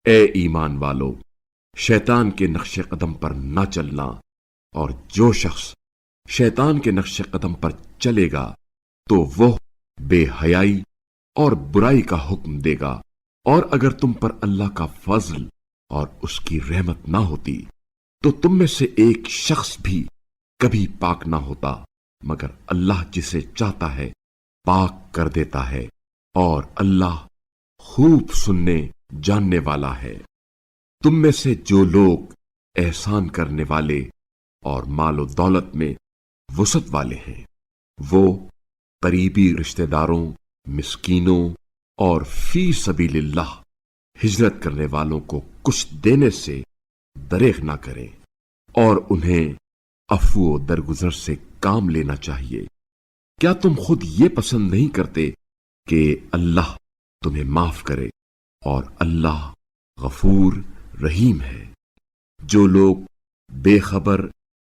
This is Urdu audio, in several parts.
اے ایمان والو، شیطان کے نقش قدم پر نہ چلنا، اور جو شخص شیطان کے نقش قدم پر چلے گا تو وہ بے حیائی اور برائی کا حکم دے گا۔ اور اگر تم پر اللہ کا فضل اور اس کی رحمت نہ ہوتی تو تم میں سے ایک شخص بھی کبھی پاک نہ ہوتا، مگر اللہ جسے چاہتا ہے پاک کر دیتا ہے، اور اللہ خوب سننے جاننے والا ہے۔ تم میں سے جو لوگ احسان کرنے والے اور مال و دولت میں وسعت والے ہیں، وہ قریبی رشتہ داروں، مسکینوں اور فی سبیل اللہ ہجرت کرنے والوں کو کچھ دینے سے دریغ نہ کریں، اور انہیں عفو و درگزر سے کام لینا چاہیے۔ کیا تم خود یہ پسند نہیں کرتے کہ اللہ تمہیں معاف کرے؟ اور اللہ غفور رحیم ہے۔ جو لوگ بے خبر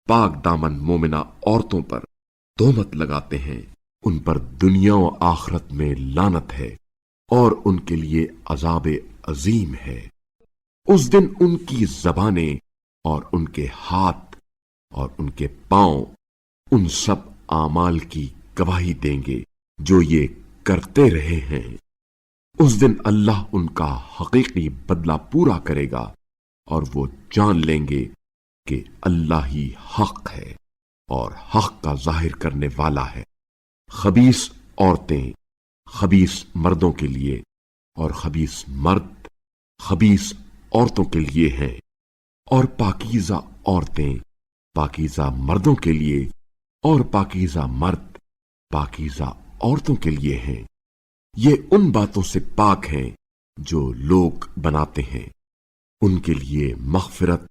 پاک دامن مومنہ عورتوں پر تہمت لگاتے ہیں، ان پر دنیا و آخرت میں لعنت ہے، اور ان کے لیے عذاب عظیم ہے۔ اس دن ان کی زبانیں اور ان کے ہاتھ اور ان کے پاؤں ان سب اعمال کی گواہی دیں گے جو یہ کرتے رہے ہیں۔ اس دن اللہ ان کا حقیقی بدلہ پورا کرے گا، اور وہ جان لیں گے کہ اللہ ہی حق ہے اور حق کا ظاہر کرنے والا ہے۔ خبیث عورتیں خبیث مردوں کے لیے، اور خبیث مرد خبیث عورتوں کے لیے ہیں، اور پاکیزہ عورتیں پاکیزہ مردوں کے لیے، اور پاکیزہ مرد پاکیزہ عورتوں کے لیے ہیں۔ یہ ان باتوں سے پاک ہیں جو لوگ بناتے ہیں، ان کے لیے مغفرت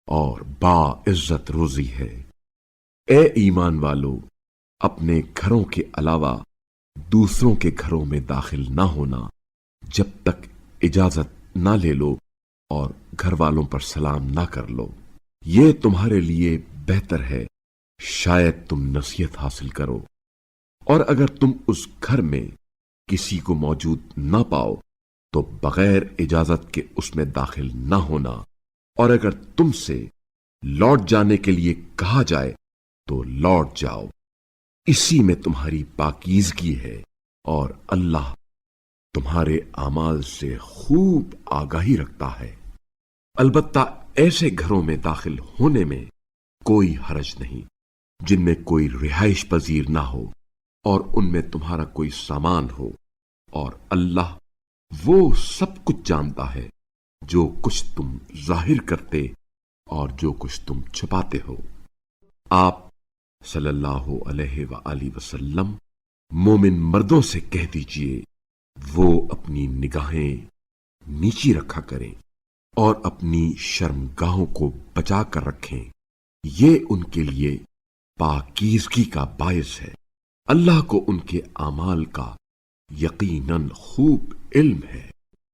اور باعزت روزی ہے۔ اے ایمان والو، اپنے گھروں کے علاوہ دوسروں کے گھروں میں داخل نہ ہونا جب تک اجازت نہ لے لو، اور گھر والوں پر سلام نہ کر لو۔ یہ تمہارے لیے بہتر ہے، شاید تم نصیحت حاصل کرو۔ اور اگر تم اس گھر میں کسی کو موجود نہ پاؤ تو بغیر اجازت کے اس میں داخل نہ ہونا، اور اگر تم سے لوٹ جانے کے لیے کہا جائے تو لوٹ جاؤ۔ اسی میں تمہاری پاکیزگی ہے، اور اللہ تمہارے اعمال سے خوب آگاہی رکھتا ہے۔ البتہ ایسے گھروں میں داخل ہونے میں کوئی حرج نہیں جن میں کوئی رہائش پذیر نہ ہو، اور ان میں تمہارا کوئی سامان ہو، اور اللہ وہ سب کچھ جانتا ہے، جو کچھ تم ظاہر کرتے اور جو کچھ تم چھپاتے ہو۔ آپ صلی اللہ علیہ وآلہ وسلم مومن مردوں سے کہہ دیجئے وہ اپنی نگاہیں نیچی رکھا کریں اور اپنی شرمگاہوں کو بچا کر رکھیں، یہ ان کے لیے پاکیزگی کا باعث ہے۔ اللہ کو ان کے اعمال کا یقیناً خوب علم ہے۔